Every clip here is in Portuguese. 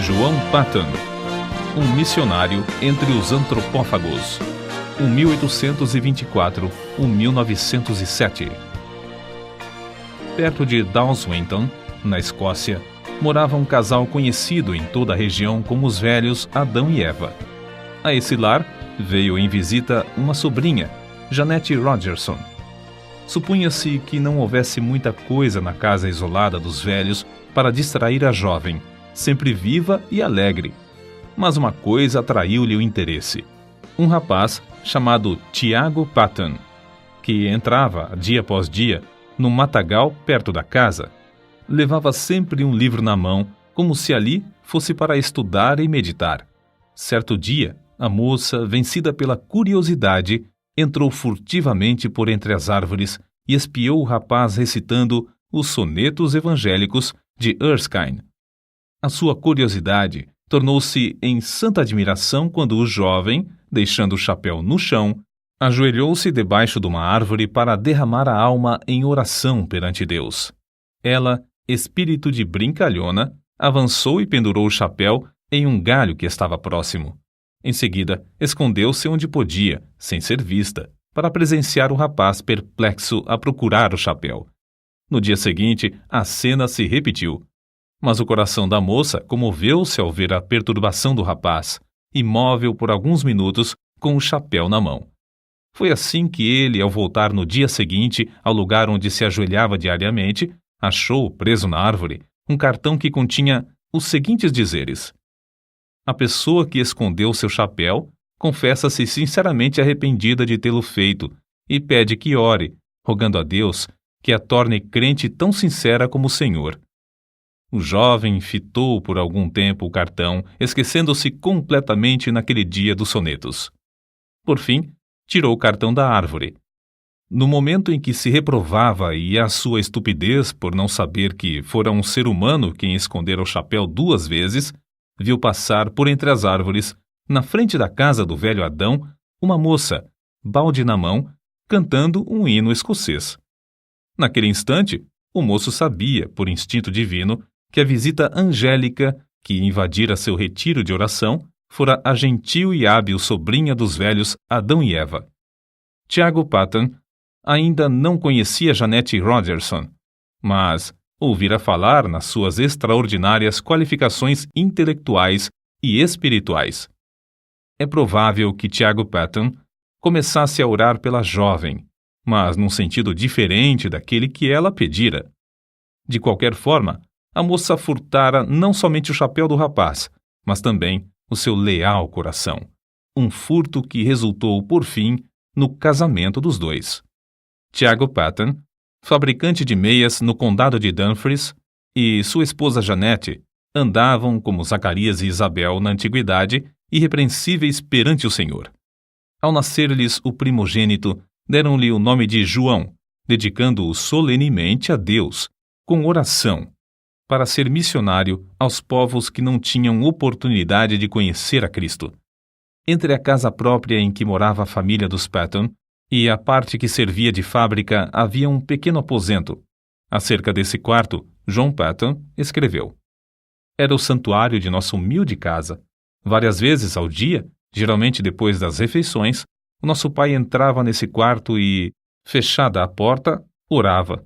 João Patton, um missionário entre os antropófagos, 1824-1907. Perto de Dawswinton, na Escócia, morava um casal conhecido em toda a região como os velhos Adão e Eva. A esse lar veio em visita uma sobrinha, Jeanette Rogerson. Supunha-se que não houvesse muita coisa na casa isolada dos velhos para distrair a jovem, sempre viva e alegre. Mas uma coisa atraiu-lhe o interesse. Um rapaz chamado Tiago Patton, que entrava, dia após dia, no matagal perto da casa. Levava sempre um livro na mão, como se ali fosse para estudar e meditar. Certo dia, a moça, vencida pela curiosidade, entrou furtivamente por entre as árvores e espiou o rapaz recitando os sonetos evangélicos de Erskine. A sua curiosidade tornou-se em santa admiração quando o jovem, deixando o chapéu no chão, ajoelhou-se debaixo de uma árvore para derramar a alma em oração perante Deus. Ela, espírito de brincalhona, avançou e pendurou o chapéu em um galho que estava próximo. Em seguida, escondeu-se onde podia, sem ser vista, para presenciar o rapaz perplexo a procurar o chapéu. No dia seguinte, a cena se repetiu. Mas o coração da moça comoveu-se ao ver a perturbação do rapaz, imóvel por alguns minutos com o chapéu na mão. Foi assim que ele, ao voltar no dia seguinte ao lugar onde se ajoelhava diariamente, achou, preso na árvore, um cartão que continha os seguintes dizeres: a pessoa que escondeu seu chapéu confessa-se sinceramente arrependida de tê-lo feito e pede que ore, rogando a Deus que a torne crente tão sincera como o Senhor. O jovem fitou por algum tempo o cartão, esquecendo-se completamente naquele dia dos sonetos. Por fim, tirou o cartão da árvore. No momento em que se reprovava e a sua estupidez por não saber que fora um ser humano quem escondera o chapéu 2 vezes, viu passar por entre as árvores, na frente da casa do velho Adão, uma moça, balde na mão, cantando um hino escocês. Naquele instante, o moço sabia, por instinto divino, que a visita angélica que invadira seu retiro de oração fora a gentil e hábil sobrinha dos velhos Adão e Eva. Tiago Patton ainda não conhecia Jeanette Rogerson, mas ouvira falar nas suas extraordinárias qualificações intelectuais e espirituais. É provável que Tiago Patton começasse a orar pela jovem, mas num sentido diferente daquele que ela pedira. De qualquer forma, a moça furtara não somente o chapéu do rapaz, mas também o seu leal coração. Um furto que resultou, por fim, no casamento dos dois. Tiago Patton, fabricante de meias no condado de Dumfries, e sua esposa Jeanette andavam, como Zacarias e Isabel na antiguidade, irrepreensíveis perante o Senhor. Ao nascer-lhes o primogênito, deram-lhe o nome de João, dedicando-o solenemente a Deus, com oração, para ser missionário aos povos que não tinham oportunidade de conhecer a Cristo. Entre a casa própria em que morava a família dos Patton e a parte que servia de fábrica havia um pequeno aposento. Acerca desse quarto, John Patton escreveu: era o santuário de nossa humilde casa. Várias vezes ao dia, geralmente depois das refeições, o nosso pai entrava nesse quarto e, fechada a porta, orava.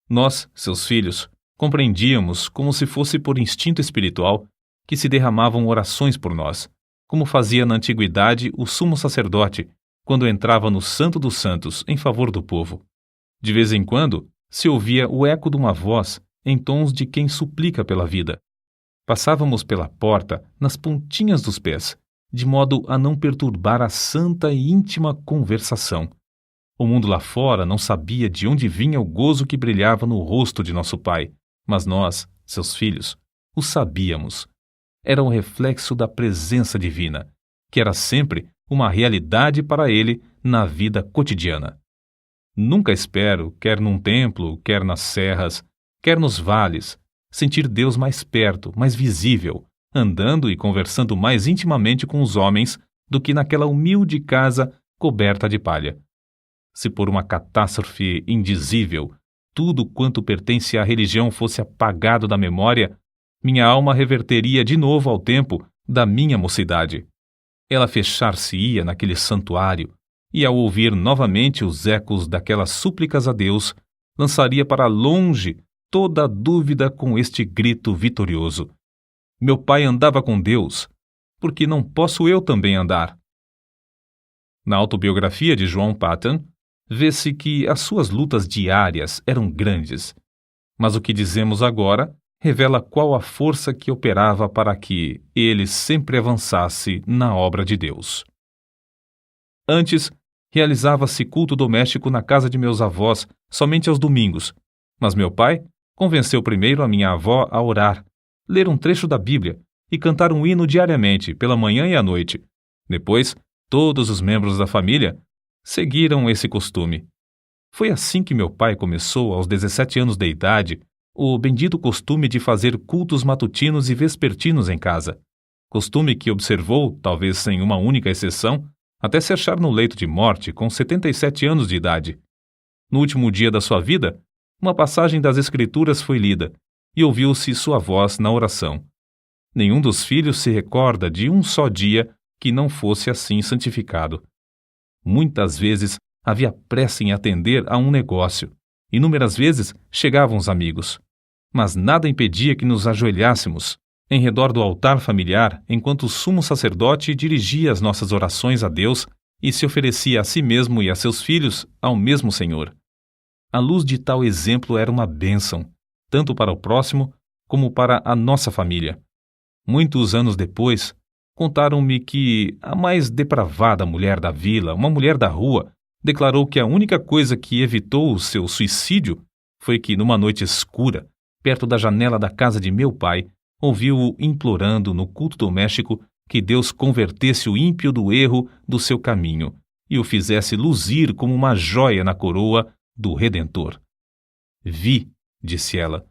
Nós, seus filhos, compreendíamos, como se fosse por instinto espiritual, que se derramavam orações por nós, como fazia na antiguidade o sumo sacerdote, quando entrava no Santo dos Santos em favor do povo. De vez em quando, se ouvia o eco de uma voz em tons de quem suplica pela vida. Passávamos pela porta nas pontinhas dos pés, de modo a não perturbar a santa e íntima conversação. O mundo lá fora não sabia de onde vinha o gozo que brilhava no rosto de nosso pai, mas nós, seus filhos, o sabíamos. Era um reflexo da presença divina, que era sempre uma realidade para ele na vida cotidiana. Nunca espero, quer num templo, quer nas serras, quer nos vales, sentir Deus mais perto, mais visível, andando e conversando mais intimamente com os homens do que naquela humilde casa coberta de palha. Se por uma catástrofe indizível tudo quanto pertence à religião fosse apagado da memória, Minha alma reverteria de novo ao tempo da minha mocidade. Ela fechar-se-ia naquele santuário, e ao ouvir novamente os ecos daquelas súplicas a Deus, lançaria para longe toda a dúvida com este grito vitorioso: meu pai andava com Deus, por que não posso eu também andar? Na autobiografia de João Paton, vê-se que as suas lutas diárias eram grandes, mas o que dizemos agora revela qual a força que operava para que ele sempre avançasse na obra de Deus. Antes, realizava-se culto doméstico na casa de meus avós somente aos domingos, mas meu pai convenceu primeiro a minha avó a orar, ler um trecho da Bíblia e cantar um hino diariamente, pela manhã e à noite. Depois, todos os membros da família seguiram esse costume. Foi assim que meu pai começou, aos 17 anos de idade, o bendito costume de fazer cultos matutinos e vespertinos em casa. Costume que observou, talvez sem uma única exceção, até se achar no leito de morte com 77 anos de idade. No último dia da sua vida, uma passagem das Escrituras foi lida e ouviu-se sua voz na oração. Nenhum dos filhos se recorda de um só dia que não fosse assim santificado. Muitas vezes havia pressa em atender a um negócio. Inúmeras vezes chegavam os amigos. Mas nada impedia que nos ajoelhássemos em redor do altar familiar enquanto o sumo sacerdote dirigia as nossas orações a Deus e se oferecia a si mesmo e a seus filhos ao mesmo Senhor. A luz de tal exemplo era uma bênção, tanto para o próximo como para a nossa família. Muitos anos depois, contaram-me que a mais depravada mulher da vila, uma mulher da rua, declarou que a única coisa que evitou o seu suicídio foi que, numa noite escura, perto da janela da casa de meu pai, ouviu-o implorando no culto doméstico que Deus convertesse o ímpio do erro do seu caminho e o fizesse luzir como uma joia na coroa do Redentor. Vi, disse ela,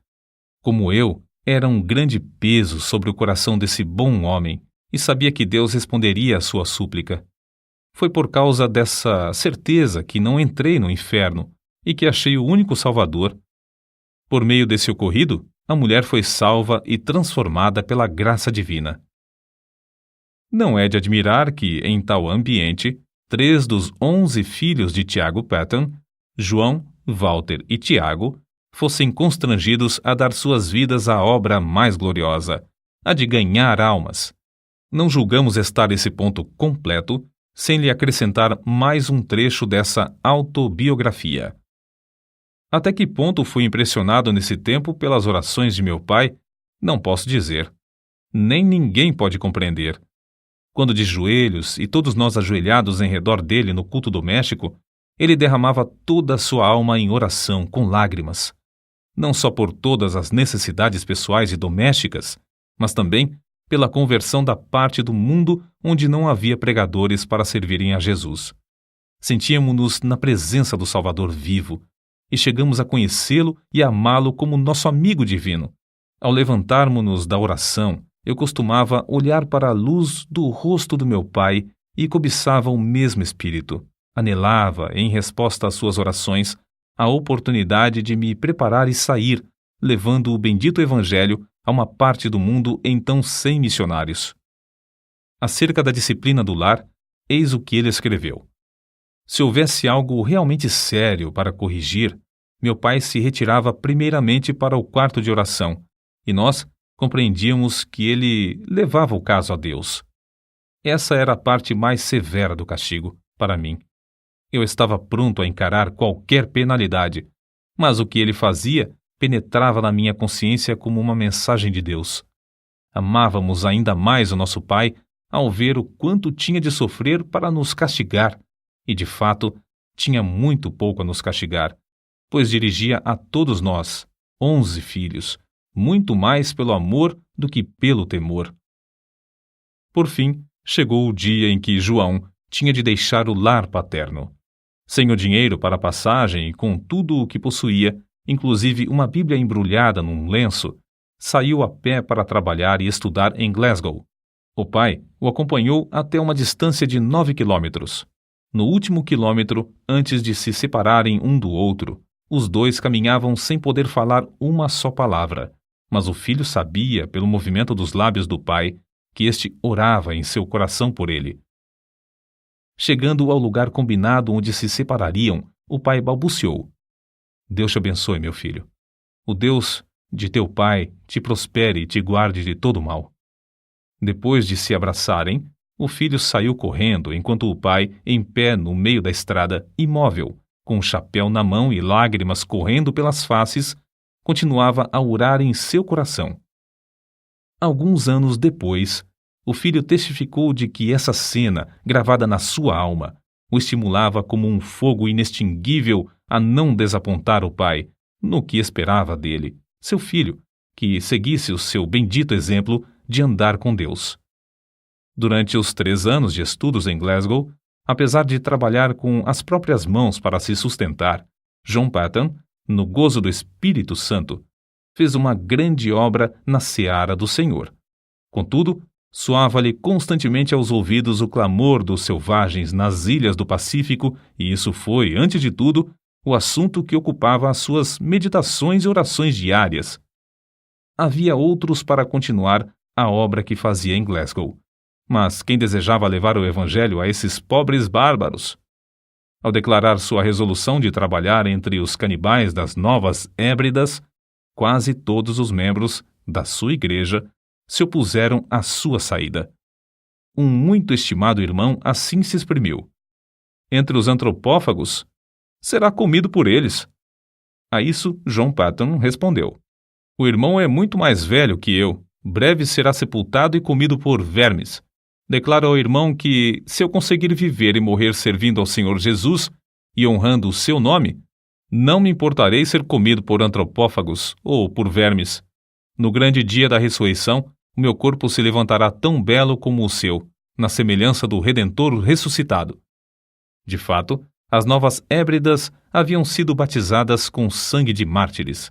como eu, era um grande peso sobre o coração desse bom homem e sabia que Deus responderia à sua súplica. Foi por causa dessa certeza que não entrei no inferno e que achei o único Salvador. Por meio desse ocorrido, a mulher foi salva e transformada pela graça divina. Não é de admirar que, em tal ambiente, 3 dos 11 filhos de Tiago Paton, João, Walter e Tiago, fossem constrangidos a dar suas vidas à obra mais gloriosa, a de ganhar almas. Não julgamos estar esse ponto completo sem lhe acrescentar mais um trecho dessa autobiografia. Até que ponto fui impressionado nesse tempo pelas orações de meu pai, não posso dizer. Nem ninguém pode compreender. Quando de joelhos e todos nós ajoelhados em redor dele no culto doméstico, ele derramava toda a sua alma em oração com lágrimas, não só por todas as necessidades pessoais e domésticas, mas também pela conversão da parte do mundo onde não havia pregadores para servirem a Jesus. Sentíamos-nos na presença do Salvador vivo e chegamos a conhecê-lo e amá-lo como nosso amigo divino. Ao levantarmos-nos da oração, eu costumava olhar para a luz do rosto do meu pai e cobiçava o mesmo espírito. Anelava, em resposta às suas orações, a oportunidade de me preparar e sair, levando o bendito Evangelho a uma parte do mundo então sem missionários. Acerca da disciplina do lar, eis o que ele escreveu. Se houvesse algo realmente sério para corrigir, meu pai se retirava primeiramente para o quarto de oração, e nós compreendíamos que ele levava o caso a Deus. Essa era a parte mais severa do castigo, para mim. Eu estava pronto a encarar qualquer penalidade, mas o que ele fazia penetrava na minha consciência como uma mensagem de Deus. Amávamos ainda mais o nosso pai ao ver o quanto tinha de sofrer para nos castigar, e de fato tinha muito pouco a nos castigar, pois dirigia a todos nós, 11 filhos, muito mais pelo amor do que pelo temor. Por fim, chegou o dia em que João tinha de deixar o lar paterno. Sem o dinheiro para a passagem e com tudo o que possuía, inclusive uma Bíblia embrulhada num lenço, saiu a pé para trabalhar e estudar em Glasgow. O pai o acompanhou até uma distância de 9 quilômetros. No último quilômetro, antes de se separarem um do outro, os dois caminhavam sem poder falar uma só palavra, Mas o filho sabia, pelo movimento dos lábios do pai, que este orava em seu coração por ele. Chegando ao lugar combinado onde se separariam, o pai balbuciou: Deus te abençoe, meu filho. O Deus de teu pai te prospere e te guarde de todo mal. Depois de se abraçarem, o filho saiu correndo, enquanto o pai, em pé no meio da estrada, imóvel, com o chapéu na mão e lágrimas correndo pelas faces, continuava a orar em seu coração. Alguns anos depois, o filho testificou de que essa cena, gravada na sua alma, o estimulava como um fogo inextinguível a não desapontar o pai no que esperava dele, seu filho, que seguisse o seu bendito exemplo de andar com Deus. Durante os 3 anos de estudos em Glasgow, apesar de trabalhar com as próprias mãos para se sustentar, John Paton, no gozo do Espírito Santo, fez uma grande obra na seara do Senhor. Contudo, soava-lhe constantemente aos ouvidos o clamor dos selvagens nas ilhas do Pacífico, e isso foi, antes de tudo, o assunto que ocupava as suas meditações e orações diárias. Havia outros para continuar a obra que fazia em Glasgow, mas quem desejava levar o evangelho a esses pobres bárbaros? Ao declarar sua resolução de trabalhar entre os canibais das Novas Hébridas, quase todos os membros da sua igreja se opuseram à sua saída. Um muito estimado irmão assim se exprimiu: entre os antropófagos, será comido por eles. A isso, John Paton respondeu: o irmão é muito mais velho que eu, breve será sepultado e comido por vermes. Declaro ao irmão que, se eu conseguir viver e morrer servindo ao Senhor Jesus e honrando o seu nome, não me importarei ser comido por antropófagos ou por vermes. No grande dia da ressurreição, o meu corpo se levantará tão belo como o seu, na semelhança do Redentor ressuscitado. De fato, as Novas Hébridas haviam sido batizadas com sangue de mártires.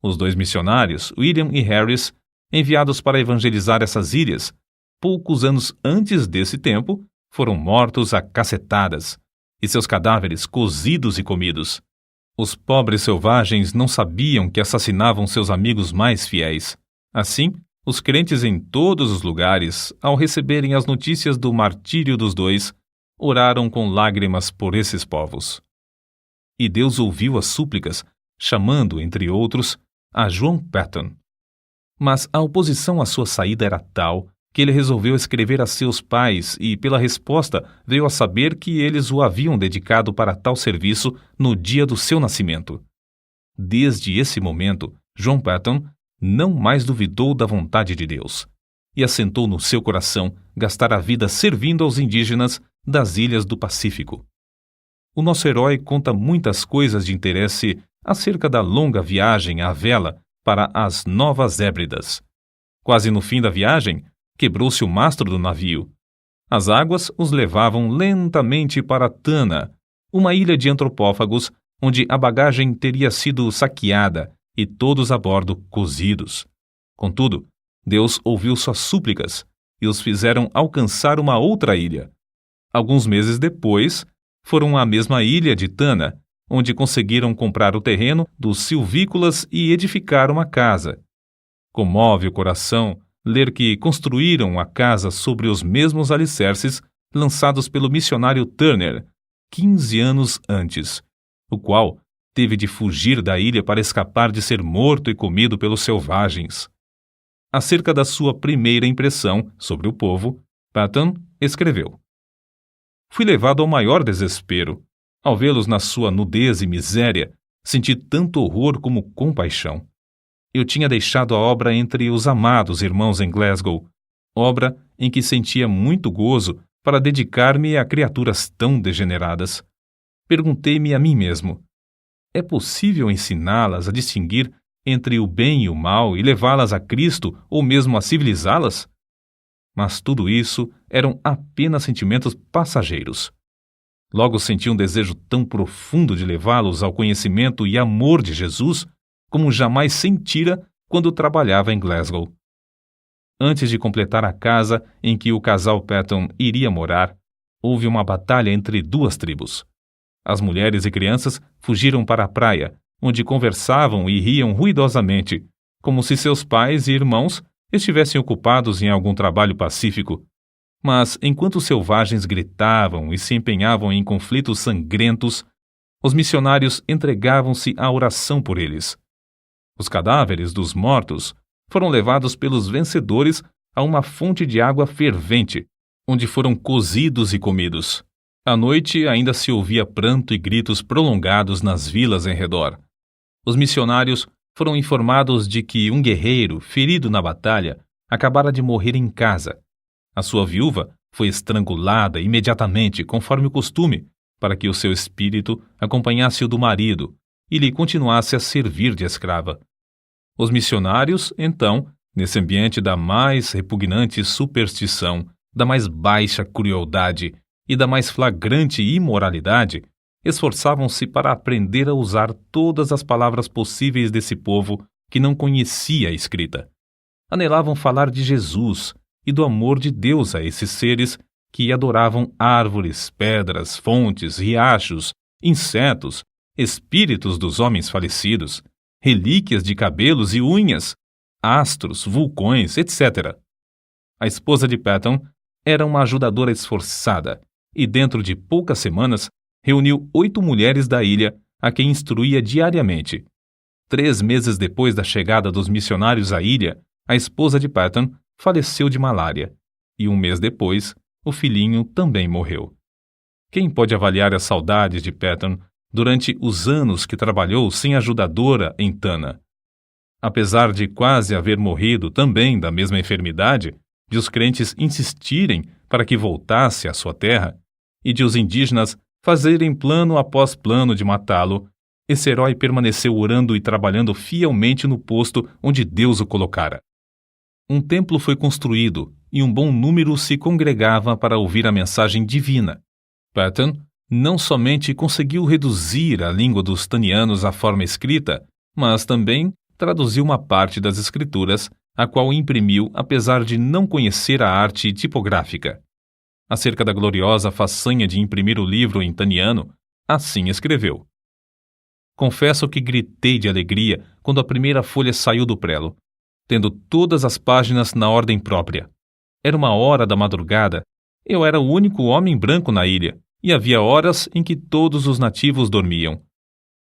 Os 2 missionários, William e Harris, enviados para evangelizar essas ilhas, poucos anos antes desse tempo, foram mortos a cacetadas, e seus cadáveres cozidos e comidos. Os pobres selvagens não sabiam que assassinavam seus amigos mais fiéis. Assim, os crentes em todos os lugares, ao receberem as notícias do martírio dos 2, oraram com lágrimas por esses povos. E Deus ouviu as súplicas, chamando, entre outros, a John Paton. Mas a oposição à sua saída era tal que ele resolveu escrever a seus pais e, pela resposta, veio a saber que eles o haviam dedicado para tal serviço no dia do seu nascimento. Desde esse momento, John Paton não mais duvidou da vontade de Deus e assentou no seu coração gastar a vida servindo aos indígenas das ilhas do Pacífico. O nosso herói conta muitas coisas de interesse acerca da longa viagem à vela para as Novas Hébridas. Quase no fim da viagem, quebrou-se o mastro do navio. As águas os levavam lentamente para Tana, uma ilha de antropófagos onde a bagagem teria sido saqueada e todos a bordo cozidos. Contudo, Deus ouviu suas súplicas e os fizeram alcançar uma outra ilha. Alguns meses depois, foram à mesma ilha de Tana, onde conseguiram comprar o terreno dos silvícolas e edificar uma casa. Comove o coração ler que construíram a casa sobre os mesmos alicerces lançados pelo missionário Turner 15 anos antes, o qual teve de fugir da ilha para escapar de ser morto e comido pelos selvagens. Acerca da sua primeira impressão sobre o povo, Paton escreveu: fui levado ao maior desespero. Ao vê-los na sua nudez e miséria, senti tanto horror como compaixão. Eu tinha deixado a obra entre os amados irmãos em Glasgow, obra em que sentia muito gozo para dedicar-me a criaturas tão degeneradas. Perguntei-me a mim mesmo: é possível ensiná-las a distinguir entre o bem e o mal e levá-las a Cristo ou mesmo a civilizá-las? Mas tudo isso eram apenas sentimentos passageiros. Logo senti um desejo tão profundo de levá-los ao conhecimento e amor de Jesus como jamais sentira quando trabalhava em Glasgow. Antes de completar a casa em que o casal Paton iria morar, houve uma batalha entre 2 tribos. As mulheres e crianças fugiram para a praia, onde conversavam e riam ruidosamente, como se seus pais e irmãos estivessem ocupados em algum trabalho pacífico. Mas, enquanto os selvagens gritavam e se empenhavam em conflitos sangrentos, os missionários entregavam-se à oração por eles. Os cadáveres dos mortos foram levados pelos vencedores a uma fonte de água fervente, onde foram cozidos e comidos. À noite ainda se ouvia pranto e gritos prolongados nas vilas em redor. Os missionários foram informados de que um guerreiro, ferido na batalha, acabara de morrer em casa. A sua viúva foi estrangulada imediatamente, conforme o costume, para que o seu espírito acompanhasse o do marido e lhe continuasse a servir de escrava. Os missionários, então, nesse ambiente da mais repugnante superstição, da mais baixa crueldade e da mais flagrante imoralidade, esforçavam-se para aprender a usar todas as palavras possíveis desse povo que não conhecia a escrita. Anelavam falar de Jesus e do amor de Deus a esses seres que adoravam árvores, pedras, fontes, riachos, insetos, espíritos dos homens falecidos, relíquias de cabelos e unhas, astros, vulcões, etc. A esposa de Patton era uma ajudadora esforçada e, dentro de poucas semanas, reuniu 8 mulheres da ilha a quem instruía diariamente. 3 meses depois da chegada dos missionários à ilha, a esposa de Patton faleceu de malária e 1 mês depois, o filhinho também morreu. Quem pode avaliar as saudades de Patton durante os anos que trabalhou sem ajudadora em Tana? Apesar de quase haver morrido também da mesma enfermidade, de os crentes insistirem para que voltasse à sua terra e de os indígenas fazerem plano após plano de matá-lo, esse herói permaneceu orando e trabalhando fielmente no posto onde Deus o colocara. Um templo foi construído e um bom número se congregava para ouvir a mensagem divina. Patton não somente conseguiu reduzir a língua dos tanianos à forma escrita, mas também traduziu uma parte das escrituras, a qual imprimiu apesar de não conhecer a arte tipográfica. Acerca da gloriosa façanha de imprimir o livro em taniano, assim escreveu: Confesso que gritei de alegria quando a primeira folha saiu do prelo, tendo todas as páginas na ordem própria. Era 1h da madrugada, eu era o único homem branco na ilha, e havia horas em que todos os nativos dormiam.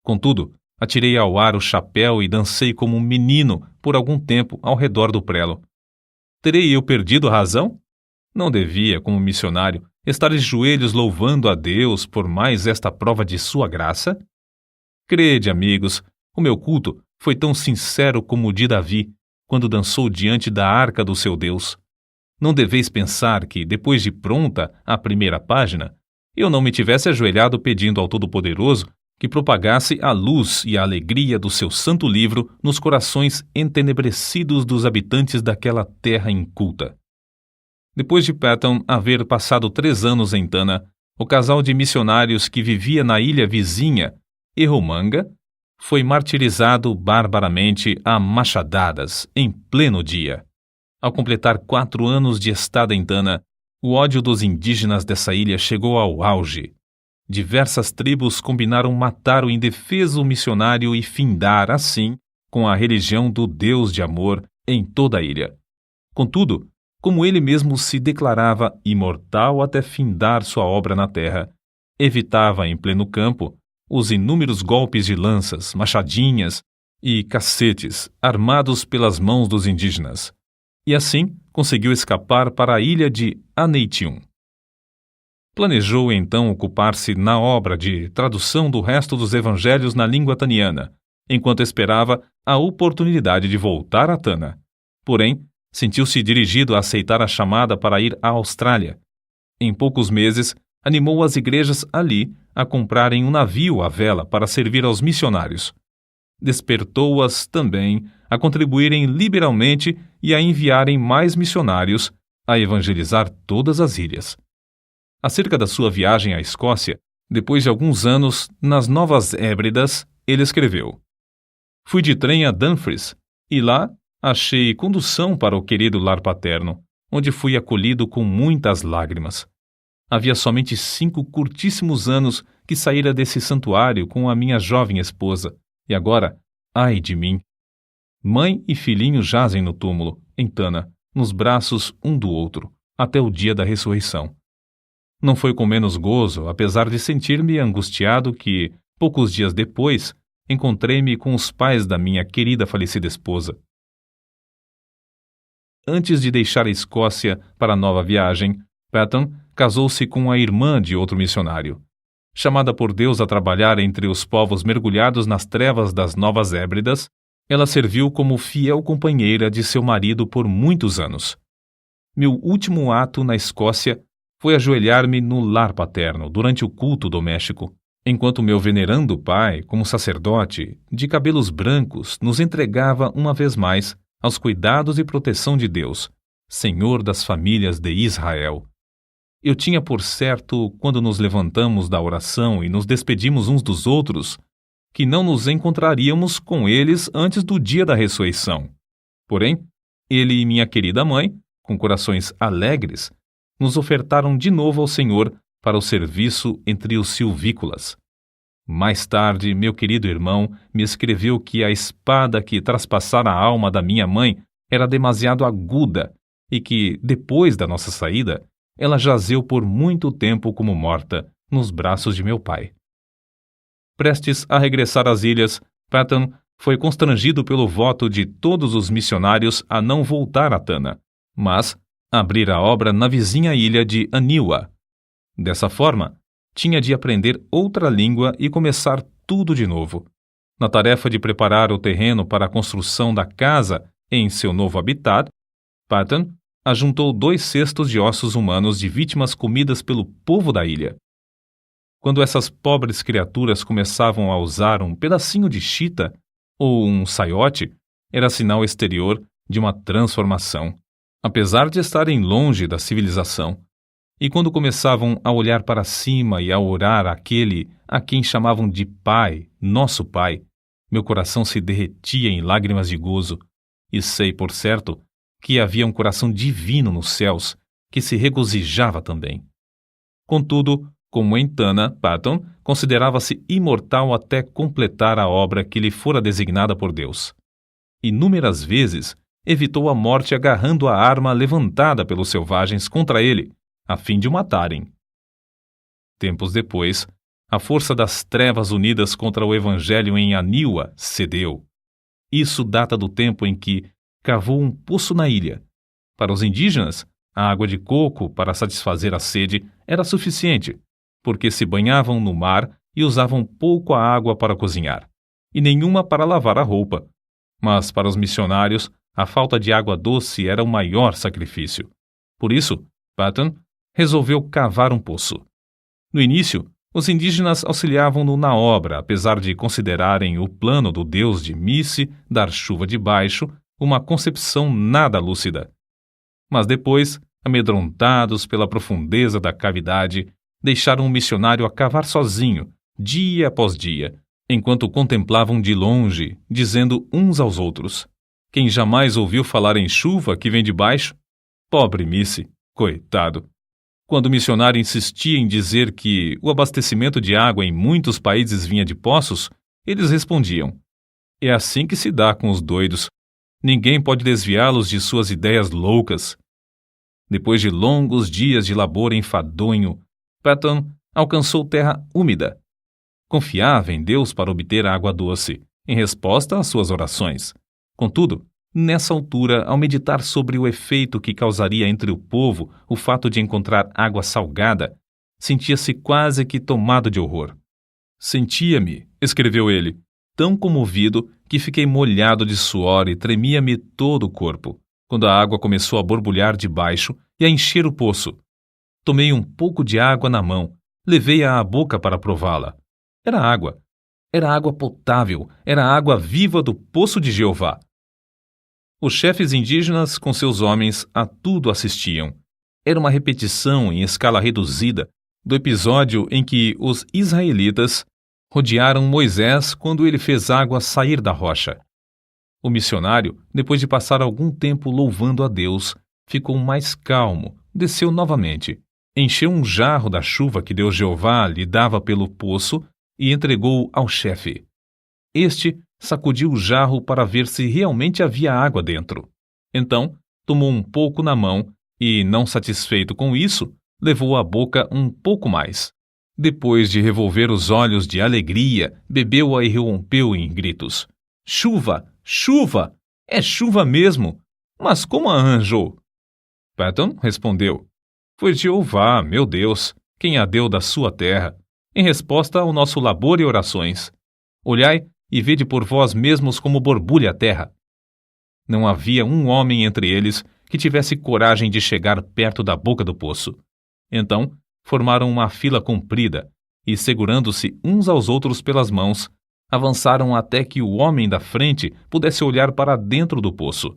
Contudo, atirei ao ar o chapéu e dancei como um menino por algum tempo ao redor do prelo. Terei eu perdido a razão? Não devia, como missionário, estar de joelhos louvando a Deus por mais esta prova de sua graça? Crede, amigos, o meu culto foi tão sincero como o de Davi, quando dançou diante da arca do seu Deus. Não deveis pensar que, depois de pronta a primeira página, eu não me tivesse ajoelhado pedindo ao Todo-Poderoso que propagasse a luz e a alegria do seu santo livro nos corações entenebrecidos dos habitantes daquela terra inculta. Depois de Patton haver passado 3 anos em Tana, o casal de missionários que vivia na ilha vizinha, Erromanga, foi martirizado barbaramente a machadadas em pleno dia. Ao completar 4 anos de estada em Tana, o ódio dos indígenas dessa ilha chegou ao auge. Diversas tribos combinaram matar o indefeso missionário e findar, assim, com a religião do Deus de amor em toda a ilha. Contudo, como ele mesmo se declarava imortal até findar sua obra na terra, evitava em pleno campo os inúmeros golpes de lanças, machadinhas e cacetes armados pelas mãos dos indígenas, e assim conseguiu escapar para a ilha de Aneitium. Planejou então ocupar-se na obra de tradução do resto dos evangelhos na língua taniana, enquanto esperava a oportunidade de voltar a Tana. Porém, sentiu-se dirigido a aceitar a chamada para ir à Austrália. Em poucos meses, animou as igrejas ali a comprarem um navio à vela para servir aos missionários. Despertou-as também a contribuírem liberalmente e a enviarem mais missionários a evangelizar todas as ilhas. Acerca da sua viagem à Escócia, depois de alguns anos nas Novas Hébridas, ele escreveu: Fui de trem a Dumfries e lá achei condução para o querido lar paterno, onde fui acolhido com muitas lágrimas. Havia somente 5 curtíssimos anos que saíra desse santuário com a minha jovem esposa, e agora, ai de mim! Mãe e filhinho jazem no túmulo, em Tana, nos braços um do outro, até o dia da ressurreição. Não foi com menos gozo, apesar de sentir-me angustiado, que, poucos dias depois, encontrei-me com os pais da minha querida falecida esposa. Antes de deixar a Escócia para a nova viagem, Patton casou-se com a irmã de outro missionário. Chamada por Deus a trabalhar entre os povos mergulhados nas trevas das Novas Hébridas, ela serviu como fiel companheira de seu marido por muitos anos. Meu último ato na Escócia foi ajoelhar-me no lar paterno durante o culto doméstico, enquanto meu venerando pai, como sacerdote, de cabelos brancos, nos entregava uma vez mais aos cuidados e proteção de Deus, Senhor das famílias de Israel. Eu tinha por certo, quando nos levantamos da oração e nos despedimos uns dos outros, que não nos encontraríamos com eles antes do dia da ressurreição. Porém, ele e minha querida mãe, com corações alegres, nos ofertaram de novo ao Senhor para o serviço entre os silvícolas. Mais tarde, meu querido irmão me escreveu que a espada que traspassara a alma da minha mãe era demasiado aguda e que, depois da nossa saída, ela jazeu por muito tempo como morta nos braços de meu pai. Prestes a regressar às ilhas, Patton foi constrangido pelo voto de todos os missionários a não voltar a Tana, mas abrir a obra na vizinha ilha de Aniwa. Dessa forma, tinha de aprender outra língua e começar tudo de novo. Na tarefa de preparar o terreno para a construção da casa em seu novo habitat, Patton ajuntou 2 cestos de ossos humanos de vítimas comidas pelo povo da ilha. Quando essas pobres criaturas começavam a usar um pedacinho de chita ou um saiote, era sinal exterior de uma transformação, apesar de estarem longe da civilização. E quando começavam a olhar para cima e a orar àquele a quem chamavam de Pai, nosso Pai, meu coração se derretia em lágrimas de gozo, e sei, por certo, que havia um coração divino nos céus que se regozijava também. Contudo, como em Tana, Patton considerava-se imortal até completar a obra que lhe fora designada por Deus. Inúmeras vezes evitou a morte agarrando a arma levantada pelos selvagens contra ele, a fim de o matarem. Tempos depois, a força das trevas unidas contra o Evangelho em Aniwa cedeu. Isso data do tempo em que cavou um poço na ilha. Para os indígenas, a água de coco para satisfazer a sede era suficiente, porque se banhavam no mar e usavam pouco a água para cozinhar, e nenhuma para lavar a roupa. Mas para os missionários, a falta de água doce era o maior sacrifício. Por isso, Patton resolveu cavar um poço. No início, os indígenas auxiliavam-no na obra, apesar de considerarem o plano do deus de Misse dar chuva de baixo uma concepção nada lúcida. Mas depois, amedrontados pela profundeza da cavidade, deixaram o missionário a cavar sozinho, dia após dia, enquanto o contemplavam de longe, dizendo uns aos outros: quem jamais ouviu falar em chuva que vem de baixo? Pobre Misse, coitado! Quando o missionário insistia em dizer que o abastecimento de água em muitos países vinha de poços, eles respondiam: é assim que se dá com os doidos. Ninguém pode desviá-los de suas ideias loucas. Depois de longos dias de labor enfadonho, Patton alcançou terra úmida. Confiava em Deus para obter água doce, em resposta às suas orações. Contudo, nessa altura, ao meditar sobre o efeito que causaria entre o povo o fato de encontrar água salgada, sentia-se quase que tomado de horror. Sentia-me, escreveu ele, tão comovido que fiquei molhado de suor e tremia-me todo o corpo, quando a água começou a borbulhar de baixo e a encher o poço. Tomei um pouco de água na mão, levei-a à boca para prová-la. Era água potável, era a água viva do poço de Jeová. Os chefes indígenas, com seus homens, a tudo assistiam. Era uma repetição em escala reduzida do episódio em que os israelitas rodearam Moisés quando ele fez água sair da rocha. O missionário, depois de passar algum tempo louvando a Deus, ficou mais calmo, desceu novamente, encheu um jarro da chuva que Deus Jeová lhe dava pelo poço e entregou-o ao chefe. Este sacudiu o jarro para ver se realmente havia água dentro. Então, tomou um pouco na mão e, não satisfeito com isso, levou à boca um pouco mais. Depois de revolver os olhos de alegria, bebeu-a e rompeu em gritos. Chuva! Chuva! É chuva mesmo! Mas como a arranjou? Patton respondeu. Foi Jeová, meu Deus, quem a deu da sua terra, em resposta ao nosso labor e orações. Olhai e vede por vós mesmos como borbulha a terra. Não havia um homem entre eles que tivesse coragem de chegar perto da boca do poço. Então, formaram uma fila comprida e, segurando-se uns aos outros pelas mãos, avançaram até que o homem da frente pudesse olhar para dentro do poço.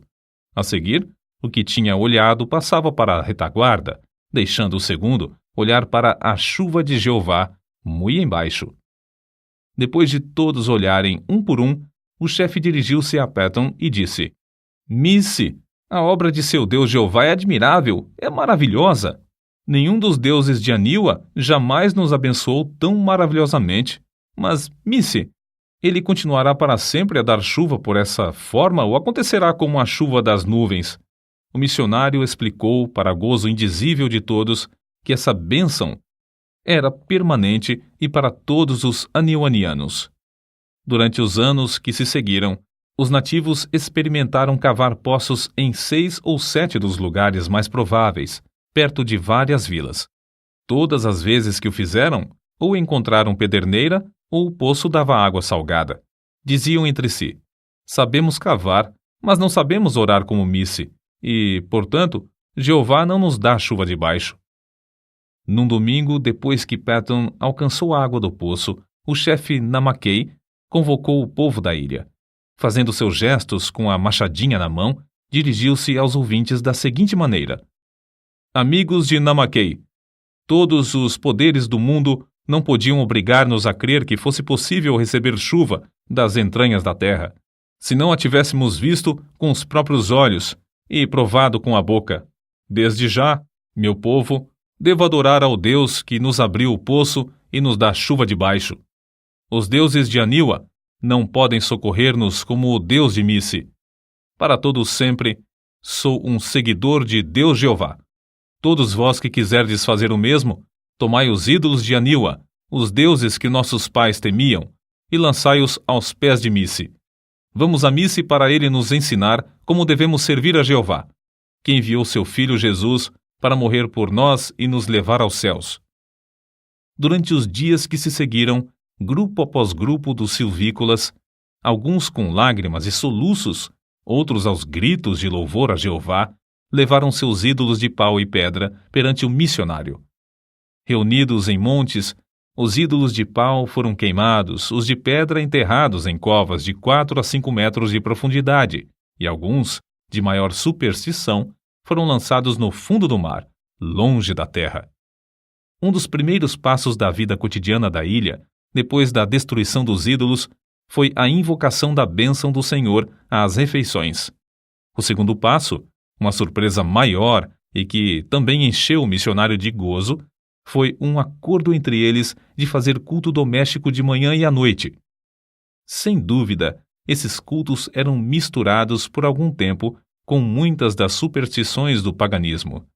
A seguir, o que tinha olhado passava para a retaguarda, deixando o segundo olhar para a chuva de Jeová, muito embaixo. Depois de todos olharem um por um, o chefe dirigiu-se a Patton e disse: Missy, a obra de seu Deus Jeová é admirável, é maravilhosa. Nenhum dos deuses de Aniwa jamais nos abençoou tão maravilhosamente. Mas, Missy, ele continuará para sempre a dar chuva por essa forma ou acontecerá como a chuva das nuvens? O missionário explicou, para gozo indizível de todos, que essa bênção era permanente e para todos os aniwanianos. Durante os anos que se seguiram, os nativos experimentaram cavar poços em 6 ou 7 dos lugares mais prováveis, perto de várias vilas. Todas as vezes que o fizeram, ou encontraram pederneira, ou o poço dava água salgada. Diziam entre si, sabemos cavar, mas não sabemos orar como Missy, e, portanto, Jeová não nos dá chuva de baixo. Num domingo, depois que Patton alcançou a água do poço, o chefe Namakei convocou o povo da ilha. Fazendo seus gestos com a machadinha na mão, dirigiu-se aos ouvintes da seguinte maneira: Amigos de Namakei, todos os poderes do mundo não podiam obrigar-nos a crer que fosse possível receber chuva das entranhas da terra, se não a tivéssemos visto com os próprios olhos e provado com a boca. Desde já, meu povo, devo adorar ao Deus que nos abriu o poço e nos dá chuva de baixo. Os deuses de Aniwa não podem socorrer-nos como o Deus de Missy. Para todos sempre, sou um seguidor de Deus Jeová. Todos vós que quiserdes fazer o mesmo, tomai os ídolos de Aniwa, os deuses que nossos pais temiam, e lançai-os aos pés de Missy. Vamos a Missy para ele nos ensinar como devemos servir a Jeová, que enviou seu filho Jesus para morrer por nós e nos levar aos céus. Durante os dias que se seguiram, grupo após grupo dos silvícolas, alguns com lágrimas e soluços, outros aos gritos de louvor a Jeová, levaram seus ídolos de pau e pedra perante o missionário. Reunidos em montes, os ídolos de pau foram queimados, os de pedra enterrados em covas de 4 a 5 metros de profundidade, e alguns, de maior superstição, foram lançados no fundo do mar, longe da terra. Um dos primeiros passos da vida cotidiana da ilha, depois da destruição dos ídolos, foi a invocação da bênção do Senhor às refeições. O segundo passo, uma surpresa maior e que também encheu o missionário de gozo, foi um acordo entre eles de fazer culto doméstico de manhã e à noite. Sem dúvida, esses cultos eram misturados por algum tempo com muitas das superstições do paganismo.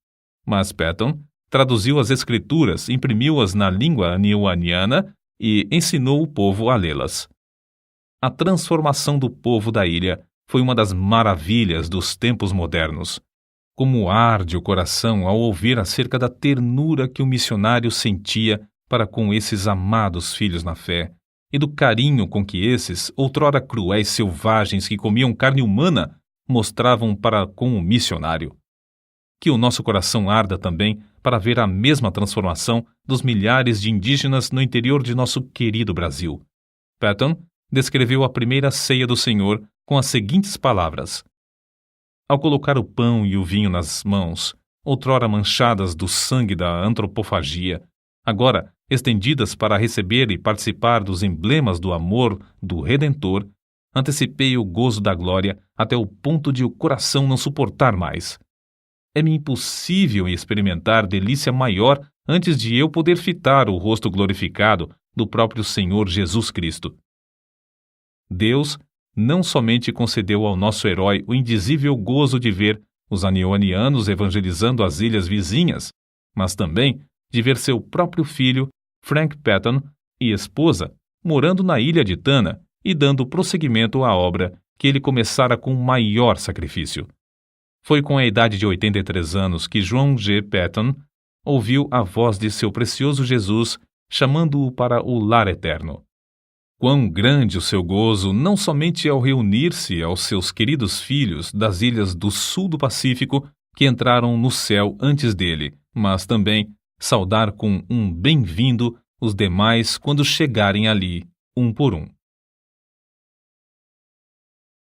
Mas Patton traduziu as escrituras, imprimiu-as na língua aniwaniana e ensinou o povo a lê-las. A transformação do povo da ilha foi uma das maravilhas dos tempos modernos. Como arde o coração ao ouvir acerca da ternura que o missionário sentia para com esses amados filhos na fé, e do carinho com que esses, outrora cruéis selvagens que comiam carne humana, mostravam para com o missionário. Que o nosso coração arda também para ver a mesma transformação dos milhares de indígenas no interior de nosso querido Brasil. Patton descreveu a primeira ceia do Senhor com as seguintes palavras: Ao colocar o pão e o vinho nas mãos, outrora manchadas do sangue da antropofagia, agora estendidas para receber e participar dos emblemas do amor do Redentor, antecipei o gozo da glória até o ponto de o coração não suportar mais. É-me impossível experimentar delícia maior antes de eu poder fitar o rosto glorificado do próprio Senhor Jesus Cristo. Deus não somente concedeu ao nosso herói o indizível gozo de ver os anionianos evangelizando as ilhas vizinhas, mas também de ver seu próprio filho, Frank Patton, e esposa, morando na ilha de Tanna e dando prosseguimento à obra que ele começara com maior sacrifício. Foi com a idade de 83 anos que João G. Patton ouviu a voz de seu precioso Jesus chamando-o para o lar eterno. Quão grande o seu gozo, não somente ao reunir-se aos seus queridos filhos das ilhas do sul do Pacífico que entraram no céu antes dele, mas também saudar com um bem-vindo os demais quando chegarem ali, um por um.